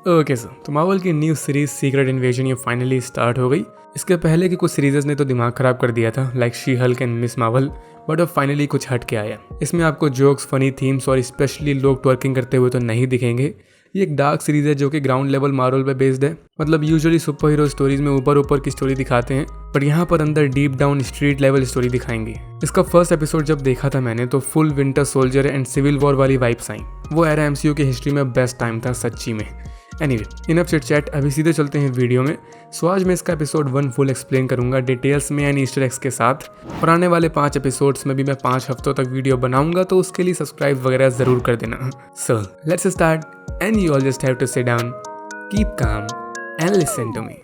Okay sir, तो Marvel की new series secret invasion ये फाइनली स्टार्ट हो गई। इसके पहले की कुछ सीरीजेस ने तो दिमाग खराब कर दिया था, like she Hulk and miss Marvel, but अब फाइनली कुछ हट के आया। इसमें आपको जोक्स, फनी थीम्स और स्पेशली लोग ट्वर्किंग करते हुए तो नहीं दिखेंगे। ये एक डार्क सीरीज है जो कि ग्राउंड लेवल मार्वल पे बेस्ड है। मतलब यूजुअली सुपर हीरो स्टोरीज में ऊपर ऊपर की स्टोरी दिखाते हैं, पर यहाँ पर अंदर deep down street level story दिखाएंगे। इसका फर्स्ट एपिसोड जब देखा था मैंने तो full Winter Soldier and Civil War वाली वाइब्स आई। वो एरा एमसीयू की हिस्ट्री में बेस्ट टाइम था सच्ची में। एनीवे, इनफ चिट चैट, अभी सीधे चलते हैं वीडियो में। सो आज मैं इसका एपिसोड 1 फुल एक्सप्लेन करूंगा डिटेल्स में एंड ईस्टर एग्स के साथ। और आने वाले 5 एपिसोड्स में भी मैं 5 हफ्तों तक वीडियो बनाऊंगा, तो उसके लिए सब्सक्राइब वगैरह जरूर कर देना। So let's start and you all just have to sit down, keep calm and listen to me.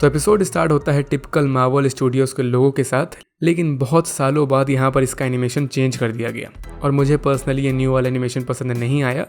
तो एपिसोड स्टार्ट होता है टिपिकल मार्वल स्टूडियोज के लोगों के साथ, लेकिन बहुत सालों बाद यहाँ पर इसका एनिमेशन चेंज कर दिया गया और मुझे पर्सनली ये न्यू वाला एनिमेशन पसंद नहीं आया।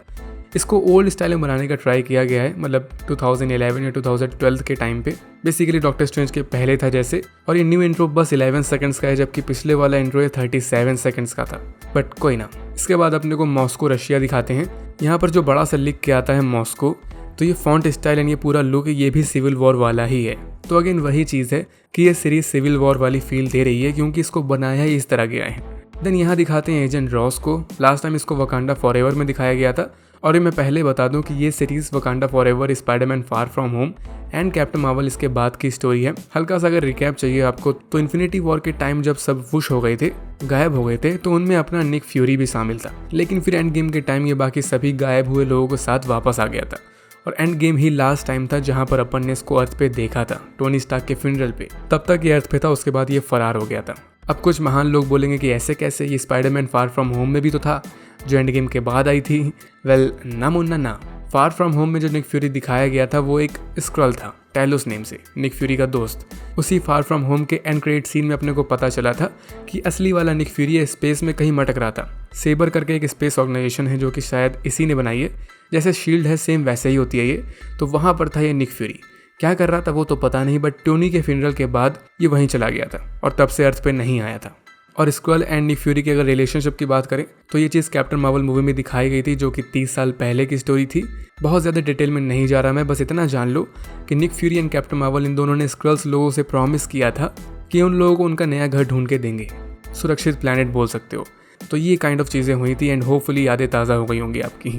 इसको ओल्ड स्टाइल में बनाने का ट्राई किया गया है, मतलब 2011 या 2012 के टाइम पे, बेसिकली डॉक्टर स्ट्रेंज के पहले था जैसे। और ये न्यू इंट्रो बस 11 सेकंड्स का है, जबकि पिछले वाला इंट्रो ये 37 सेकंड्स का था। बट कोई ना। इसके बाद अपने को मॉस्को रशिया दिखाते हैं। यहाँ पर जो बड़ा सा लिख के आता है मॉस्को, तो ये फॉन्ट स्टाइल एंड ये पूरा लुक ये भी सिविल वॉर वाला ही है। तो अगेन वही चीज़ है कि ये सीरीज सिविल वॉर वाली फील दे रही है, क्योंकि इसको बनाया ही इस तरह गया है। देन यहाँ दिखाते हैं एजेंट रॉस को। लास्ट टाइम इसको वकांडा फॉरएवर में दिखाया गया था। और ये मैं पहले बता दूं कि ये series Wakanda forever, Spiderman far from home and Captain Marvel इसके बाद की स्टोरी है। हल्का सा अगर रिकैप चाहिए आपको, तो इन्फिनिटी वॉर के टाइम जब सब वुश हो गए थे, गायब हो गए थे, तो उनमें अपना निक फ्यूरी भी शामिल था। लेकिन फिर एंड गेम के टाइम ये बाकी सभी गायब हुए लोगों के साथ वापस आ गया था। और एंड गेम ही लास्ट टाइम था जहां पर अपन ने इसको अर्थ पे देखा था, टोनी स्टार्क के फ्यूनरल पे। तब तक ये अर्थ पे था, उसके बाद ये फरार हो गया था। अब कुछ महान लोग बोलेंगे कि ऐसे कैसे, ये स्पाइडरमैन फार फ्रॉम होम में भी तो था, जो एंड गेम के बाद आई थी। वेल, ना मुन्ना ना। फार फ्रॉम होम में जो निक फ्यूरी दिखाया गया था वो एक स्क्रल था, टैलोस नेम से, निक फ्यूरी का दोस्त। उसी फार फ्रॉम होम के एंड क्रेडिट सीन में अपने को पता चला था कि असली वाला निक फ्यूरी स्पेस में कहीं मटक रहा था। सेबर करके एक स्पेस ऑर्गेनाइजेशन है जो कि शायद इसी ने बनाई है, जैसे शील्ड है सेम वैसे ही होती है ये। तो वहाँ पर था ये निक फ्यूरी। क्या कर रहा था वो तो पता नहीं, बट टोनी के फ्यूनरल के बाद ये वहीं चला गया था और तब से अर्थ पे नहीं आया था। और स्क्रल एंड निक फ्यूरी की अगर रिलेशनशिप की बात करें तो ये चीज़ कैप्टन मार्वल मूवी में दिखाई गई थी, जो कि 30 साल पहले की स्टोरी थी। बहुत ज़्यादा डिटेल में नहीं जा रहा मैं, बस इतना जान लो कि Nick Fury and Captain Marvel इन दोनों ने स्क्रल्स लोगों से प्रॉमिस किया था कि उन लोगों को उनका नया घर ढूंढ के देंगे, सुरक्षित प्लैनेट बोल सकते हो। तो ये काइंड ऑफ चीज़ें हुई थी एंड होपफुली यादें ताज़ा हो गई होंगी आपकी।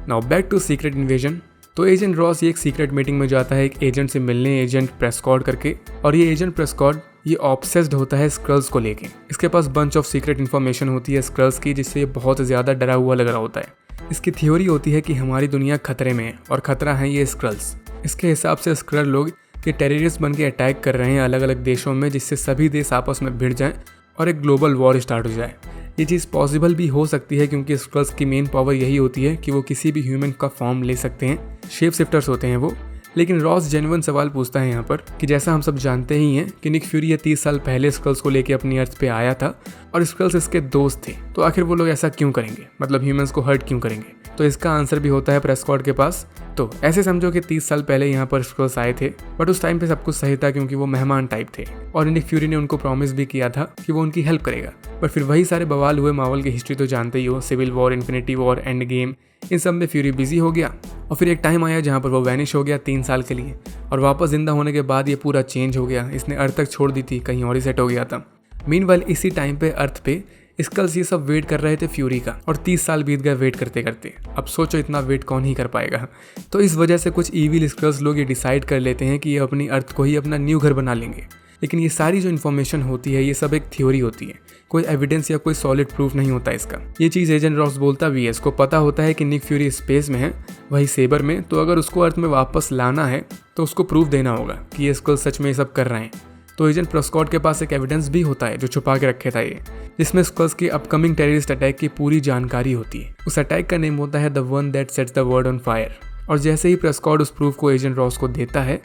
Now back to Secret Invasion. तो एजेंट रॉस ये एक सीक्रेट मीटिंग में जाता है एक एजेंट से मिलने, एजेंट प्रेस्कॉट करके। और ये एजेंट प्रेस्कॉट ये ऑब्सेस्ड होता है स्क्रल्स को लेके। इसके पास बंच ऑफ सीक्रेट इन्फॉर्मेशन होती है स्क्रल्स की, जिससे ये बहुत ज़्यादा डरा हुआ लग रहा होता है। इसकी थ्योरी होती है कि हमारी दुनिया खतरे में है और खतरा है ये स्क्रल्स। इसके हिसाब से स्क्रल लोग कि टेररिस्ट बन के अटैक कर रहे हैं अलग अलग देशों में, जिससे सभी देश आपस में भिड़ जाएं और एक ग्लोबल वॉर स्टार्ट हो जाए। ये चीज़ पॉसिबल भी हो सकती है क्योंकि स्क्रल्स की मेन पावर यही होती है कि वो किसी भी ह्यूमन का फॉर्म ले सकते हैं, शेप शिफ्टर्स होते हैं वो। लेकिन रॉस जेन्युइन सवाल पूछता है यहाँ पर कि जैसा हम सब जानते ही हैं कि निक फ्यूरी 30 साल पहले स्क्रल्स को लेके अपनी अर्थ पे आया था और स्क्रल्स इसके दोस्त थे, तो आखिर वो लोग ऐसा क्यों करेंगे, मतलब ह्यूमंस को हर्ट क्यों करेंगे। तो इसका आंसर भी होता है प्रेस्कॉट के पास। तो ऐसे समझो कि 30 साल पहले यहाँ पर स्क्रल्स आए थे, बट उस टाइम पे सब कुछ सही था क्योंकि वो मेहमान टाइप थे और निक फ्यूरी ने उनको प्रॉमिस भी किया था कि वो उनकी हेल्प करेगा। बट फिर वही सारे बवाल हुए, मार्वल की हिस्ट्री तो जानते ही हो, Civil War, Infinity War, Endgame, इन सब में फ्यूरी बिजी हो गया। और फिर एक टाइम आया जहाँ पर वो वैनिश हो गया 3 साल के लिए, और वापस जिंदा होने के बाद ये पूरा चेंज हो गया। इसने अर्थ तक छोड़ दी थी, कहीं और ही सेट हो गया था। मीनवाइल इसी टाइम पे अर्थ पे स्क्रल्स ये सब वेट कर रहे थे फ्यूरी का, और 30 साल बीत गए वेट करते करते। अब सोचो इतना वेट कौन ही कर पाएगा। तो इस वजह से कुछ ईविल स्क्रल्स लोग ये डिसाइड कर लेते हैं कि ये अपनी अर्थ को ही अपना न्यू घर बना लेंगे। लेकिन ये सारी जो इन्फॉर्मेशन होती है ये सब एक थ्योरी होती है, कोई एविडेंस या कोई सॉलिड प्रूफ नहीं होता इसका। ये चीज़ एजेंट रॉस बोलता भी है, इसको पता होता है कि निक फ्यूरी स्पेस में है, वही सेबर में। तो अगर उसको अर्थ में वापस लाना है तो उसको प्रूफ देना होगा कि ये स्क्रल्स सच में ये सब कर रहे हैं। तो एजेंट प्रेस्कॉट के पास एक एविडेंस भी होता है जो छुपा के रखे था ये, जिसमें स्क्रल्स के अपकमिंग टेररिस्ट अटैक की पूरी जानकारी होती है। उस अटैक का नेम होता है the one that sets the world on fire. और जैसे ही प्रेस्कॉट उस प्रूफ को एजेंट रॉस को देता है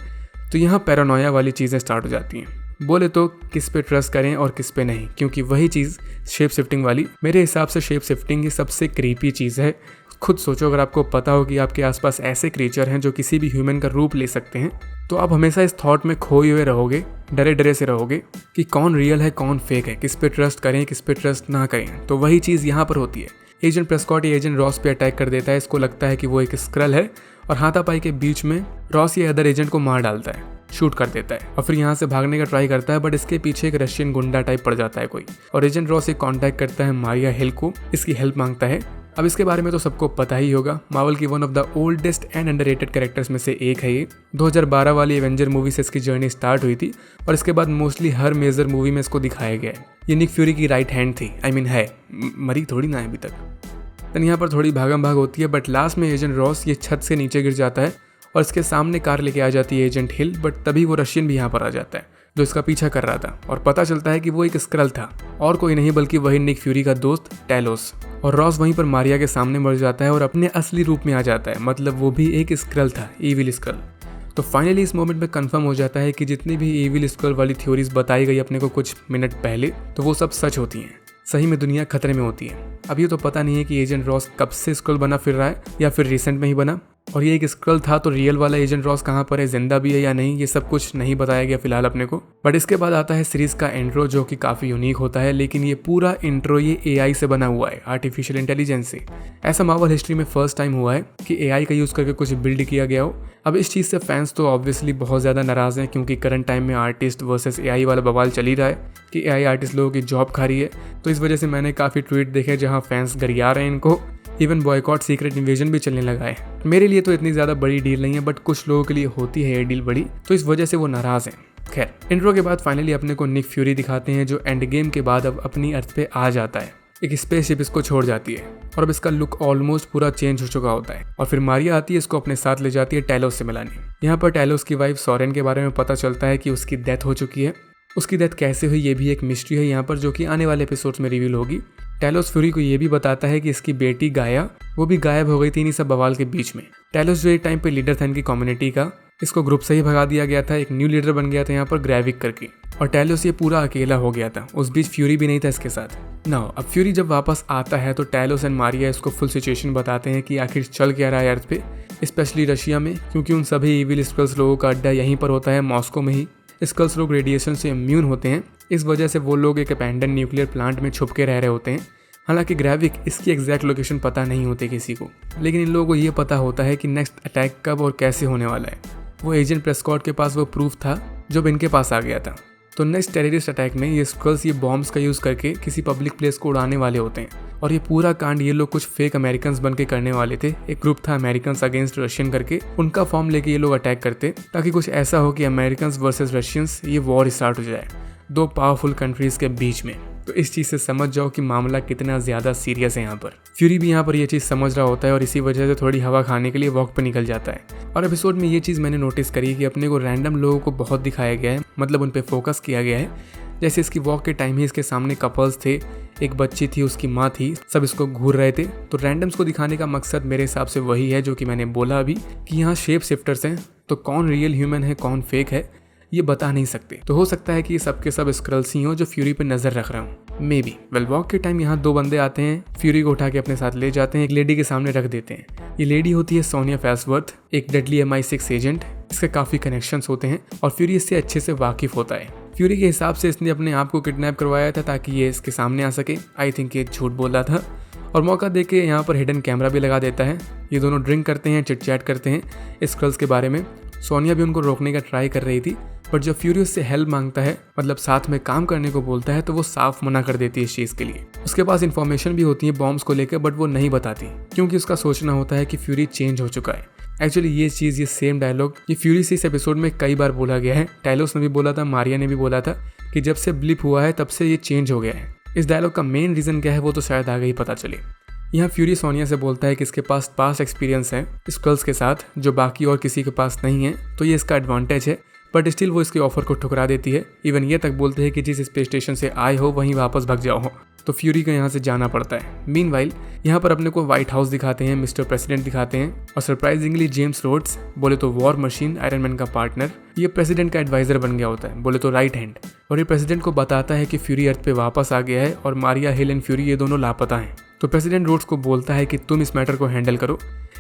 तो यहाँ पैरानोया वाली चीज़ें स्टार्ट हो जाती हैं। बोले तो किस पे ट्रस्ट करें और किस पे नहीं, क्योंकि वही चीज़ शेप शिफ्टिंग वाली, मेरे हिसाब से शेप शिफ्टिंग ही सबसे क्रीपी चीज़ है खुद सोचो, अगर आपको पता हो कि आपके आसपास ऐसे क्रिएचर हैं जो किसी भी ह्यूमन का रूप ले सकते हैं, तो आप हमेशा इस थॉट में खोए हुए रहोगे, डरे डरे से रहोगे कि कौन रियल है कौन फेक है, किस पे ट्रस्ट करें किस पे ट्रस्ट ना करें। तो वही चीज़ यहाँ पर होती है। एजेंट प्रेस्कॉट या एजेंट रॉस पे अटैक कर देता है। इसको लगता है कि वो एक स्क्रल है और हाथापाई के बीच में रॉस ये अदर एजेंट को मार डालता है, शूट कर देता है और फिर यहाँ से भागने का ट्राई करता है, बट इसके पीछे एक रशियन गुंडा टाइप पड़ जाता है कोई, और एजेंट रॉस एक कांटेक्ट करता है मारिया हिल को, इसकी हेल्प मांगता है। अब इसके बारे में तो सबको पता ही होगा, मार्वल की one of the oldest and underrated characters में से एक है ये। 2012 वाली एवेंजर मूवी से इसकी जर्नी स्टार्ट हुई थी और इसके बाद मोस्टली हर मेजर मूवी में इसको दिखाया गया है। ये निक फ्यूरी की राइट हैंड थी, है, मरी थोड़ी ना है अभी तक। देन यहाँ पर थोड़ी भागम भाग होती है, बट लास्ट में एजेंट रॉस ये छत से नीचे गिर जाता है और इसके सामने कार लेके आ जाती है एजेंट हिल, बट तभी वो रशियन भी यहाँ पर आ जाता है जो इसका पीछा कर रहा था, और पता चलता है कि वो एक स्क्रल था और कोई नहीं बल्कि वही निक फ्यूरी का दोस्त टैलोस। और रॉस वहीं पर मारिया के सामने मर जाता है और अपने असली रूप में आ जाता है, मतलब वो भी एक स्क्रल था, ईविल स्क्रल। तो फाइनली इस मोमेंट में कंफर्म हो जाता है कि जितनी भी ईविल स्क्रल वाली थ्योरीज बताई गई अपने को कुछ मिनट पहले, तो वो सब सच होती हैं। सही में दुनिया खतरे में होती है। अब ये तो पता नहीं है कि एजेंट रॉस कब से स्क्रल बना फिर रहा है या फिर रिसेंट में ही बना, और ये एक स्क्रल था तो रियल वाला एजेंट रॉस कहाँ पर है, जिंदा भी है या नहीं, ये सब कुछ नहीं बताया गया फिलहाल अपने को। बट इसके बाद आता है सीरीज का इंट्रो जो कि काफी यूनिक होता है, लेकिन ये पूरा इंट्रो ये एआई से बना हुआ है, आर्टिफिशियल इंटेलिजेंस से। ऐसा मार्वल हिस्ट्री में फर्स्ट टाइम हुआ है कि एआई का यूज करके कुछ बिल्ड किया गया हो। अब इस चीज़ से फैंस तो ऑब्वियसली बहुत ज़्यादा नाराज़ हैं, क्योंकि करंट टाइम में आर्टिस्ट वर्सेस एआई वाला बवाल चल ही रहा है कि एआई आर्टिस्ट लोगों की जॉब खा रही है। तो इस वजह से मैंने काफ़ी ट्वीट देखे जहां फैंस गरिया रहे हैं इनको, इवन बॉयकॉट सीक्रेट इन्वेजन भी चलने लगा है। मेरे लिए तो इतनी ज़्यादा बड़ी डील नहीं है, बट कुछ लोगों के लिए होती है ये डील बड़ी, तो इस वजह से वो नाराज़ हैं। खैर, इंट्रो के बाद फाइनली अपने को निक फ्यूरी दिखाते हैं जो एंड गेम के बाद अब अपनी अर्थ पे आ जाता है। एक स्पेसशिप इसको छोड़ जाती है और अब इसका लुक ऑलमोस्ट पूरा चेंज हो चुका होता है। और फिर मारिया आती है, इसको अपने साथ ले जाती है टैलोस से मिलाने। यहाँ पर टैलोस की वाइफ सोरेन के बारे में पता चलता है कि उसकी डेथ हो चुकी है। उसकी डेथ कैसे हुई ये भी एक मिस्ट्री है यहाँ पर, जो कि आने वाले एपिसोड्स में रिवील होगी। टैलोस फ्यूरी को ये भी बताता है कि इसकी बेटी गाया वो भी गायब हो गई थी इन्हीं सब बवाल के बीच में। टैलोस जो एक टाइम पे लीडर था इनकी कम्युनिटी का, इसको ग्रुप से ही भगा दिया गया था। एक न्यू लीडर बन गया था यहाँ पर ग्रेविक करके, और टैलोस ये पूरा अकेला हो गया था। उस बीच फ्यूरी भी नहीं था इसके साथ। नाउ अब फ्यूरी जब वापस आता है तो टैलोस एंड मारिया इसको फुल सिचुएशन बताते हैं कि आखिर चल क्या रहा है अर्थ पे, स्पेशली रशिया में, क्योंकि उन सभी इविल स्कल्स लोगों का अड्डा यहीं पर होता है, मॉस्को में ही। स्कल्स लोग रेडिएशन से इम्यून होते हैं, इस वजह से वो लोग एक अबैंडन न्यूक्लियर प्लांट में छुप के रह रहे होते हैं। हालांकि ग्रेविक इसकी एग्जैक्ट लोकेशन पता नहीं होती किसी को, लेकिन इन लोगों को ये पता होता है कि नेक्स्ट अटैक कब और कैसे होने वाला है। वो एजेंट प्रेस्कॉट के पास वो प्रूफ था जो इनके पास आ गया था। तो नेक्स्ट टेररिस्ट अटैक में ये स्कल्स ये बॉम्ब्स का यूज़ करके किसी पब्लिक प्लेस को उड़ाने वाले होते हैं, और ये पूरा कांड ये लोग कुछ फेक अमेरिकन्स बन के करने वाले थे। एक ग्रुप था अमेरिकन्स अगेंस्ट रशियन करके, उनका फॉर्म लेके ये लोग अटैक करते ताकि कुछ ऐसा हो कि अमेरिकन्स वर्सेस रशियंस ये वॉर स्टार्ट हो जाए दो पावरफुल कंट्रीज के बीच में। तो इस चीज़ से समझ जाओ कि मामला कितना ज़्यादा सीरियस है यहाँ पर। फ्यूरी भी यहाँ पर ये चीज़ समझ रहा होता है और इसी वजह से थोड़ी हवा खाने के लिए वॉक पे निकल जाता है। और एपिसोड में ये चीज़ मैंने नोटिस करी कि अपने को रैंडम लोगों को बहुत दिखाया गया है, मतलब उन पे फोकस किया गया है। जैसे इसकी वॉक के टाइम ही इसके सामने कपल्स थे, एक बच्ची थी, उसकी माँ थी, सब इसको घूर रहे थे। तो रैंडम्स को दिखाने का मकसद मेरे हिसाब से वही है जो कि मैंने बोला अभी, कि यहाँ शेप शिफ्टर्स हैं, तो कौन रियल ह्यूमन है कौन फेक है ये बता नहीं सकते। तो हो सकता है कि ये सब के सब स्क्रल्स ही हो जो फ्यूरी पे नजर रख रहा हूँ, मे बी। वेल, वॉक के टाइम यहाँ दो बंदे आते हैं, फ्यूरी को उठा के अपने साथ ले जाते हैं, एक लेडी के सामने रख देते हैं। ये लेडी होती है सोनिया फैसवर्थ, एक डेडली MI6 एजेंट। इसके काफी कनेक्शंस होते हैं और फ्यूरी इससे अच्छे से वाकिफ होता है। फ्यूरी के हिसाब से इसने अपने आप को किडनैप करवाया था ताकि ये इसके सामने आ सके। आई थिंक ये झूठ बोल रहा था, और मौका देके यहाँ पर हिडन कैमरा भी लगा देता है। ये दोनों ड्रिंक करते हैं, चिट चैट करते हैं स्क्रल्स के बारे में। सोनिया भी उनको रोकने का ट्राई कर रही थी, बट जब फ्यूरी उससे हेल्प मांगता है, मतलब साथ में काम करने को बोलता है, तो वो साफ मना कर देती है इस चीज़ के लिए। उसके पास इन्फॉर्मेशन भी होती है बॉम्ब्स को लेकर, बट वो नहीं बताती क्योंकि उसका सोचना होता है कि फ्यूरी चेंज हो चुका है। एक्चुअली ये चीज़, ये सेम डायलॉग ये फ्यूरी से इस एपिसोड में कई बार बोला गया है। टैलोस ने भी बोला था, मारिया ने भी बोला था कि जब से ब्लिप हुआ है तब से ये चेंज हो गया है। इस डायलॉग का मेन रीज़न क्या है वो तो शायद आगे ही पता चले। यहाँ फ्यूरी सोनिया से बोलता है कि इसके पास पास्ट एक्सपीरियंस है स्क्रल्स के साथ जो बाकी और किसी के पास नहीं है, तो ये इसका एडवांटेज है। बट स्टिल वो इसके ऑफर को ठुकरा देती है। इवन ये तक बोलते हैं कि जिस स्पेस स्टेशन से आए हो वहीं वापस भाग जाओ। तो फ्यूरी को यहाँ से जाना पड़ता है। मीनवाइल यहाँ पर अपने को व्हाइट हाउस दिखाते हैं, मिस्टर प्रेसिडेंट दिखाते हैं और सरप्राइजिंगली जेम्स रोड्स, बोले तो वॉर मशीन आयरन मैन का पार्टनर, ये प्रेसिडेंट का एडवाइजर बन गया होता है, बोले तो राइट हैंड। और ये प्रेसिडेंट को बताता है कि फ्यूरी अर्थ पे वापस आ गया है और मारिया हिल एंड फ्यूरी ये दोनों लापता हैं। तो प्रेसिडेंट रोड्स को बोलता है कि तुम इस मैटर को हैंडल करो।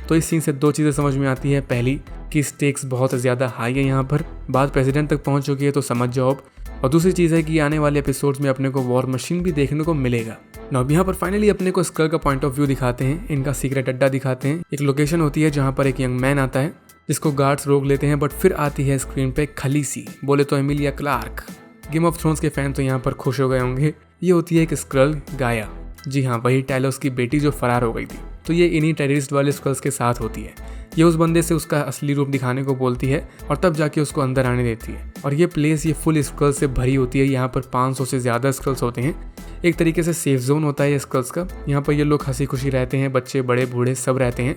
तो इस सीन से दो चीज़ें समझ में आती है। पहली कि स्टेक्स बहुत ज़्यादा हाई है यहाँ पर, बात प्रेसिडेंट तक पहुँच चुकी है तो समझ जाओ अब। और दूसरी चीज़ है कि आने वाले एपिसोड्स में अपने को वॉर मशीन भी देखने को मिलेगा। अब यहाँ पर फाइनली अपने को स्कल का पॉइंट ऑफ व्यू दिखाते हैं, इनका सीक्रेट अड्डा दिखाते हैं। एक लोकेशन होती है जहाँ पर एक यंग मैन आता है जिसको गार्ड्स रोक लेते हैं, बट फिर आती है स्क्रीन पे खलीसी, बोले तो Emilia Clarke. Game of thrones के फैन तो यहाँ पर खुश हो गए होंगे। ये होती है एक स्क्रल गाया, जी हाँ वही टैलोस की बेटी जो फरार हो गई थी। तो ये इन्हीं टेररिस्ट वाले स्क्रल्स के साथ होती है। ये उस बंदे से उसका असली रूप दिखाने को बोलती है और तब जाके उसको अंदर आने देती है। और ये प्लेस ये फुल स्क्रल्स से भरी होती है। यहाँ पर 500 से ज़्यादा स्क्रल्स होते हैं। एक तरीके से सेफ जोन होता है ये स्क्रल्स का। यहाँ पर ये लोग हंसी खुशी रहते हैं, बच्चे बड़े बूढ़े सब रहते हैं।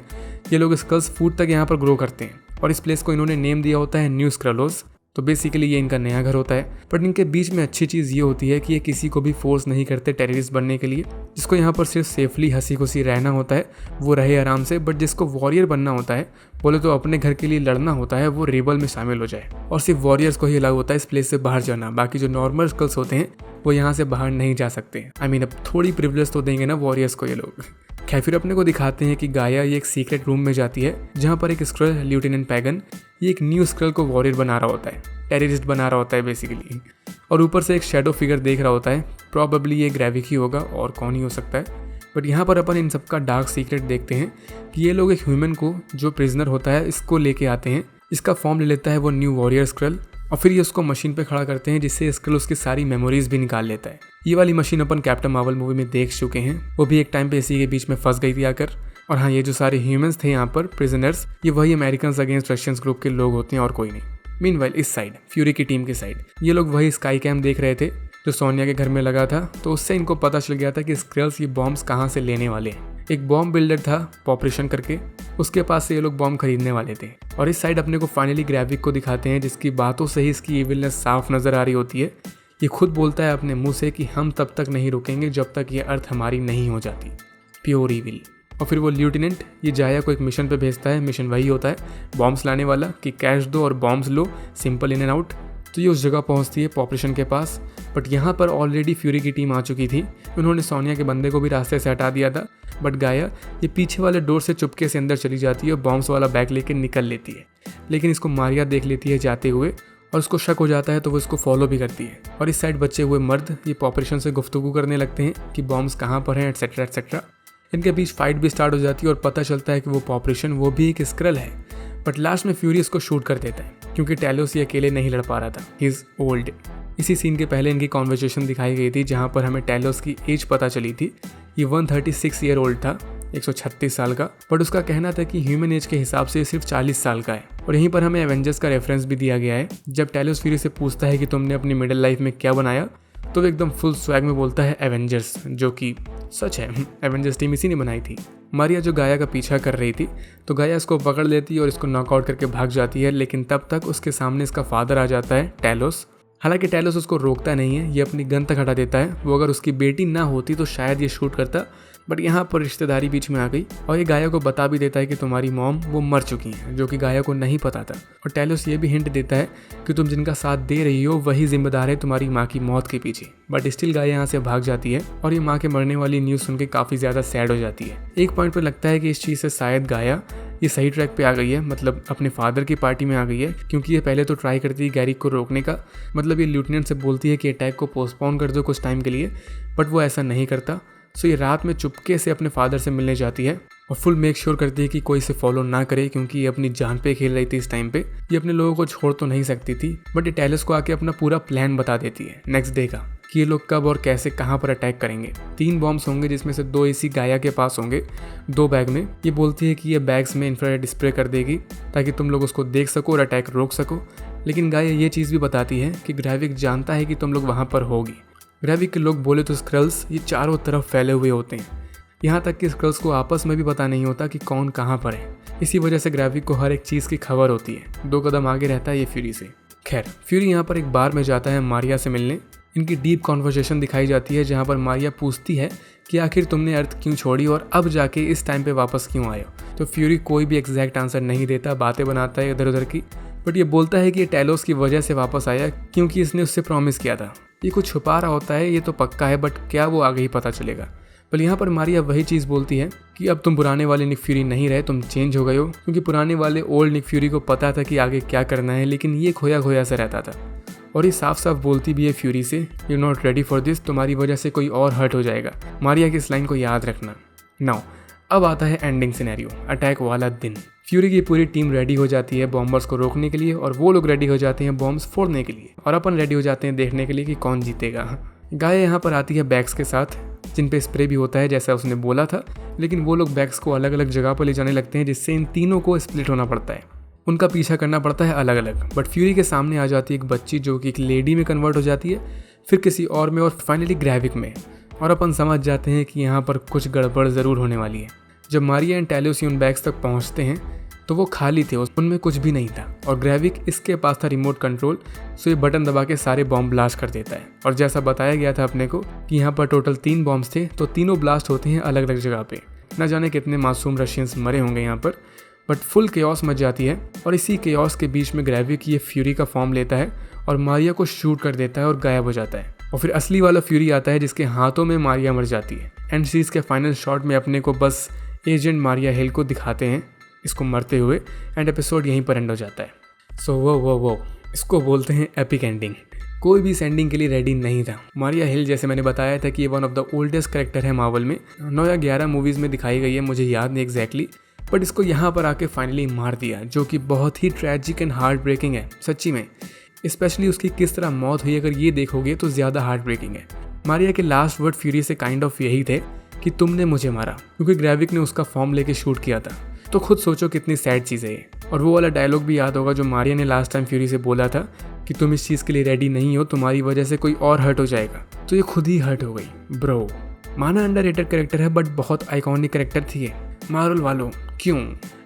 ये लोग स्क्रल्स फूड तक यहाँ पर ग्रो करते हैं और इस प्लेस को इन्होंने नेम दिया होता है न्यू स्क्रलोस। तो बेसिकली ये इनका नया घर होता है। बट इनके बीच में अच्छी चीज़ ये होती है कि ये किसी को भी फोर्स नहीं करते टेररिस्ट बनने के लिए। जिसको यहाँ पर सिर्फ सेफली हंसी खुशी रहना होता है वो रहे आराम से, बट जिसको वॉरियर बनना होता है, बोले तो अपने घर के लिए लड़ना होता है, वो रेबल में शामिल हो जाए। और सिर्फ वॉरियर्स को ही अलाउ होता है इस प्लेस से बाहर जाना। बाकी जो नॉर्मल स्कल्स होते हैं वो यहाँ से बाहर नहीं जा सकते। आई मीन अब थोड़ी प्रिविलेज तो देंगे ना वॉरियर्स को ये लोग। खैर फिर अपने को दिखाते हैं कि गाया ये एक सीक्रेट रूम में जाती है जहाँ पर एक स्क्रल लेफ्टिनेंट पैगन ये एक न्यू स्क्रल को वॉरियर बना रहा होता है, टेररिस्ट बना रहा होता है बेसिकली। और ऊपर से एक शेडो फिगर देख रहा होता है, प्रॉबेबली ये ग्रेविक ही होगा और कौन ही हो सकता है। बट यहाँ पर अपन इन सबका डार्क सीक्रेट देखते हैं कि ये लोग एक ह्यूमन को जो प्रिजनर होता है इसको लेके आते हैं। इसका फॉर्म ले लेता है वो न्यू वॉरियर स्क्रल और फिर ये उसको मशीन पे खड़ा करते हैं जिससे स्क्रल उसकी सारी मेमोरीज भी निकाल लेता है। ये वाली मशीन अपन कैप्टन मार्वल मूवी में देख चुके हैं, वो भी एक टाइम पे इसी के बीच में फंस गई थी आकर। और हाँ, ये जो सारे ह्यूमंस थे यहाँ पर प्रिजनर्स, ये वही अमेरिकन अगेंस्ट रशियंस ग्रुप के लोग होते हैं और कोई नहीं। मीनवाइल इस साइड फ्यूरी की टीम की साइड ये लोग वही स्काई कैम देख रहे थे जो सोनिया के घर में लगा था। तो उससे इनको पता चल गया था कि स्क्रल्स ये बॉम्ब्स कहाँ से लेने वाले हैं। एक बॉम्ब बिल्डर था पॉपरेशन करके, उसके पास से ये लोग बॉम्ब खरीदने वाले थे। और इस साइड अपने को फाइनली ग्रेविक को दिखाते हैं जिसकी बातों से ही इसकी इविलनेस साफ नजर आ रही होती है। ये खुद बोलता है अपने मुंह से कि हम तब तक नहीं रुकेंगे जब तक ये अर्थ हमारी नहीं हो जाती, प्योर इविल। और फिर वो लेफ्टिनेंट ये जाया को एक मिशन पे भेजता है। मिशन वही होता है बॉम्ब्स लाने वाला कि कैश दो और bombs low, simple in and out. तो ये उस जगह पहुंचती है पॉपरेशन के पास। बट यहाँ पर ऑलरेडी फ्यूरी की टीम आ चुकी थी। उन्होंने सोनिया के बंदे को भी रास्ते से हटा दिया था। बट गाया ये पीछे वाले डोर से चुपके से अंदर चली जाती है और बॉम्ब्स वाला बैग लेके निकल लेती है। लेकिन इसको मारिया देख लेती है जाते हुए और उसको शक हो जाता है तो वो इसको फॉलो भी करती है। और इस साइड बचे हुए मर्द ये पॉपरेशन से गुफ्तगू करने लगते हैं कि बॉम्ब्स कहाँ पर हैं एटसेट्रा एटसेट्रा। इनके बीच फाइट भी स्टार्ट हो जाती है और पता चलता है कि वो पॉपरेशन वो भी एक स्क्रल है। बट लास्ट में फ्यूरी इसको शूट कर देता है क्योंकि टैलोस ये अकेले नहीं लड़ पा रहा था, ही इज ओल्ड। इसी सीन के पहले इनकी कॉन्वर्सेशन दिखाई गई थी जहाँ पर हमें टैलोस की एज पता चली थी। ये 136 ईयर ओल्ड था, 136 साल का। बट उसका कहना था कि ह्यूमन एज के हिसाब से सिर्फ 40 साल का है। और यहीं पर हमें एवेंजर्स का रेफरेंस भी दिया गया है। जब टैलोस फ्यूरी से पूछता है कि तुमने अपनी मिडिल लाइफ में क्या बनाया, तो वो एकदम फुल स्वैग में बोलता है एवेंजर्स, जो कि सच है। एवेंजर्स टीम इसी ने बनाई थी। मारिया जो गाया का पीछा कर रही थी तो गाया इसको पकड़ लेती है और इसको नॉकआउट करके भाग जाती है। लेकिन तब तक उसके सामने इसका फादर आ जाता है टैलोस। हालांकि टैलोस उसको रोकता नहीं है, ये अपनी गन तक हटा देता है। वो अगर उसकी बेटी ना होती तो शायद ये शूट करता, बट यहाँ पर रिश्तेदारी बीच में आ गई और ये गाया को बता भी देता है कि तुम्हारी मॉम वो मर चुकी हैं, जो कि गाया को नहीं पता था। और टैलोस ये भी हिंट देता है कि तुम जिनका साथ दे रही हो वही जिम्मेदार है तुम्हारी माँ की मौत के पीछे। बट स्टिल गाया यहाँ से भाग जाती है और ये माँ के मरने वाली न्यूज़ सुन के काफ़ी ज़्यादा सैड हो जाती है। एक पॉइंट पर लगता है कि इस चीज़ से शायद गाया ये सही ट्रैक पे आ गई है, मतलब अपने फादर की पार्टी में आ गई है। क्योंकि ये पहले तो ट्राई करती है गैरिक को रोकने का, मतलब ये लेफ्टिनेंट से बोलती है कि अटैक को पोस्टपोन कर दो कुछ टाइम के लिए, बट वो ऐसा नहीं करता। सो ये रात में चुपके से अपने फादर से मिलने जाती है और फुल मेक श्योर करती है कि कोई इसे फॉलो ना करे, क्योंकि ये अपनी जान पे खेल रही थी इस टाइम पे। ये अपने लोगों को छोड़ तो नहीं सकती थी, बट ये टैलोस को आके अपना पूरा प्लान बता देती है नेक्स्ट डे का कि ये लोग कब और कैसे कहाँ पर अटैक करेंगे। 3 बॉम्ब्स होंगे जिसमें से 2 इसी गाया के पास होंगे, 2 बैग में। ये बोलती है कि ये बैग्स में इंफ्रारेड स्प्रे कर देगी ताकि तुम लोग उसको देख सको और अटैक रोक सको। लेकिन गाया ये चीज़ भी बताती है कि ग्रेविक जानता है कि तुम लोग वहाँ पर होगी। ग्रेविक के लोग बोले तो स्क्रल्स ये चारों तरफ फैले हुए होते हैं, यहाँ तक कि स्क्रल्स को आपस में भी पता नहीं होता कि कौन कहाँ पर है। इसी वजह से ग्रेविक को हर एक चीज़ की खबर होती है, 2 कदम आगे रहता है ये फ्यूरी से। खैर फ्यूरी यहाँ पर एक बार में जाता है मारिया से मिलने। इनकी डीप कॉन्वर्सेशन दिखाई जाती है जहाँ पर मारिया पूछती है कि आखिर तुमने अर्थ क्यों छोड़ी और अब जाके इस टाइम पे वापस क्यों आए हो। तो फ्यूरी कोई भी एग्जैक्ट आंसर नहीं देता, बातें बनाता है इधर उधर की, बट ये बोलता है कि ये टेलोस की वजह से वापस आया क्योंकि इसने उससे प्रॉमिस किया था। ये कुछ छुपा रहा होता है, ये तो पक्का है, बट क्या वो आगे ही पता चलेगा। पर यहाँ पर मारिया वही चीज़ बोलती है कि अब तुम पुराने वाले निक फ्यूरी नहीं रहे, तुम चेंज हो गए हो, क्योंकि पुराने वाले ओल्ड निक फ्यूरी को पता था कि आगे क्या करना है, लेकिन ये खोया खोया सा रहता था। और ये साफ साफ बोलती भी है फ्यूरी से, you not ready for this, तुम्हारी वजह से कोई और हर्ट हो जाएगा। मारिया की इस लाइन को याद रखना। नाउ अब आता है एंडिंग सिनेरियो, अटैक वाला दिन। फ्यूरी की पूरी टीम रेडी हो जाती है बॉम्बर्स को रोकने के लिए और वो लोग रेडी हो जाते हैं बॉम्ब्स फोड़ने के लिए, और अपन रेडी हो जाते हैं देखने के लिए कि कौन जीतेगा। गाय यहाँ पर आती है बैग्स के साथ जिन पे स्प्रे भी होता है जैसा उसने बोला था, लेकिन वो लोग बैग्स को अलग अलग जगह पर ले जाने लगते हैं जिससे इन तीनों को स्प्लिट होना पड़ता है, उनका पीछा करना पड़ता है अलग अलग। बट फ्यूरी के सामने आ जाती है एक बच्ची जो कि एक लेडी में कन्वर्ट हो जाती है, फिर किसी और में और फाइनली ग्रेविक में, और अपन समझ जाते हैं कि यहाँ पर कुछ गड़बड़ ज़रूर होने वाली है। जब मारिया एंड टेलोस उन बैग्स तक पहुँचते हैं तो वो खाली थे, उनमें कुछ भी नहीं था, और ग्रेविक इसके पास था रिमोट कंट्रोल, सो ये बटन दबा के सारे बॉम्ब ब्लास्ट कर देता है। और जैसा बताया गया था अपने को कि यहाँ पर टोटल 3 बॉम्ब्स थे, तो तीनों ब्लास्ट होते हैं अलग अलग जगह पे। न जाने कितने मासूम रशियंस मरे होंगे यहाँ पर, बट फुल केओस मच जाती है। और इसी केओस के बीच में ग्रेविक ये फ्यूरी का फॉर्म लेता है और मारिया को शूट कर देता है और गायब हो जाता है। और फिर असली वाला फ्यूरी आता है जिसके हाथों में मारिया मर जाती है। एंड सीरीज के फाइनल शॉट में अपने को बस एजेंट मारिया हिल को दिखाते हैं इसको मरते हुए, एंड एपिसोड यहीं पर एंड हो जाता है। सो वो इसको बोलते हैं एपिक एंडिंग। कोई भी इस एंडिंग के लिए रेडी नहीं था। मारिया हिल जैसे मैंने बताया था कि ये one of the oldest character है मार्वल में, 9 या 11 मूवीज़ में दिखाई गई है, मुझे याद नहीं एग्जैक्टली, बट इसको यहाँ पर आके फाइनली मार दिया, जो कि बहुत ही ट्रैजिक एंड हार्ट ब्रेकिंग है सच्ची में। स्पेशली उसकी किस तरह मौत हुई अगर ये देखोगे तो ज़्यादा हार्ट ब्रेकिंग है। मारिया के लास्ट वर्ड फ्यूरी से काइंड ऑफ यही थे कि तुमने मुझे मारा, क्योंकि ग्रेविक ने उसका फॉर्म लेके शूट किया था। तो खुद सोचो कितनी सैड चीज़ है ये। और वो वाला डायलॉग भी याद होगा जो मारिया ने लास्ट टाइम फ्यूरी से बोला था कि तुम इस चीज़ के लिए रेडी नहीं हो, तुम्हारी वजह से कोई और हर्ट हो जाएगा। तो ये खुद ही हर्ट हो गई ब्रो। माना अंडररेटेड कैरेक्टर है बट बहुत आइकॉनिक कैरेक्टर थी ये। मार्वल वालों क्यों,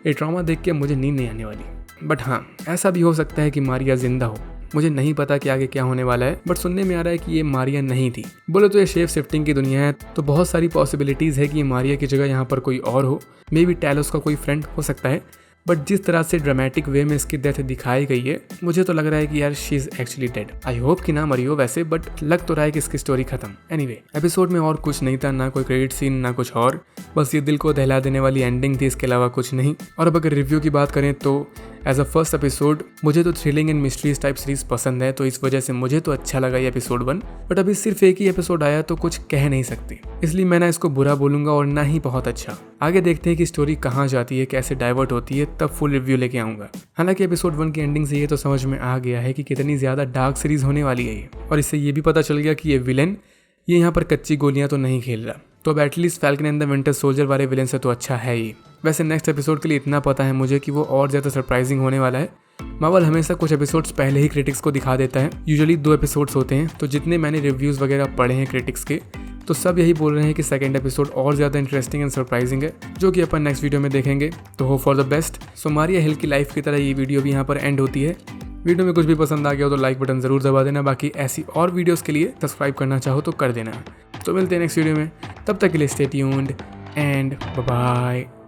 ये ड्रामा देख के मुझे नींद नहीं आने वाली। बट हाँ, ऐसा भी हो सकता है कि मारिया जिंदा हो, मुझे नहीं पता कि आगे क्या होने वाला है, बट सुनने में आ रहा है कि ये मारिया नहीं थी। बोले तो ये शेप शिफ्टिंग की दुनिया है, तो बहुत सारी पॉसिबिलिटीज़ है कि ये मारिया की जगह यहाँ पर कोई और हो, मे बी टेलोस का कोई फ्रेंड हो सकता है। बट जिस तरह से ड्रामेटिक वे में इसकी डेथ दिखाई गई है, मुझे तो लग रहा है कि यार she is actually dead. I hope कि ना मरी हो वैसे, बट लग तो रहा है कि इसकी स्टोरी खत्म। एनीवे, एपिसोड में और कुछ नहीं था, ना कोई क्रेडिट सीन ना कुछ और, बस ये दिल को दहला देने वाली एंडिंग थी, इसके अलावा कुछ नहीं। और अब अगर रिव्यू की बात करें तो एज अ फर्स्ट एपिसोड मुझे तो thrilling and mysteries type series पसंद है, तो इस वजह से मुझे तो अच्छा लगा ये एपिसोड 1। बट अभी सिर्फ एक ही एपिसोड आया तो कुछ कह नहीं सकती, इसलिए मैं ना इसको बुरा बोलूंगा और ना ही बहुत अच्छा। आगे देखते हैं कि स्टोरी कहाँ जाती है, कैसे डाइवर्ट होती है, तब फुल रिव्यू लेके आऊंगा। हालांकि एपिसोड 1 की एंडिंग से ये तो समझ में आ गया है कि कितनी ज़्यादा डार्क सीरीज होने वाली है ये, और इससे ये भी पता चल गया कि ये विलेन ये यहाँ पर कच्ची गोलियाँ तो नहीं खेल रहा। तो अब at least falcon and the winter soldier वाले विलेन से तो अच्छा है ही। वैसे नेक्स्ट एपिसोड के लिए इतना पता है मुझे कि वो और ज़्यादा सरप्राइजिंग होने वाला है। मार्वल हमेशा कुछ एपिसोड्स पहले ही क्रिटिक्स को दिखा देता है, यूजुअली 2 एपिसोड्स होते हैं। तो जितने मैंने रिव्यूज़ वगैरह पढ़े हैं क्रिटिक्स के, तो सब यही बोल रहे हैं कि सेकंड एपिसोड और ज़्यादा इंटरेस्टिंग एंड सरप्राइजिंग है, जो कि अपन नेक्स्ट वीडियो में देखेंगे। तो होप फॉर द बेस्ट। सो मारिया हिल की लाइफ की तरह ये वीडियो भी यहाँ पर एंड होती है। वीडियो में कुछ भी पसंद आ गया हो तो लाइक बटन ज़रूर दबा देना, बाकी ऐसी और वीडियोज़ के लिए सब्सक्राइब करना चाहो तो कर देना। तो मिलते हैं नेक्स्ट वीडियो में, तब तक के लिए stay tuned and bye bye.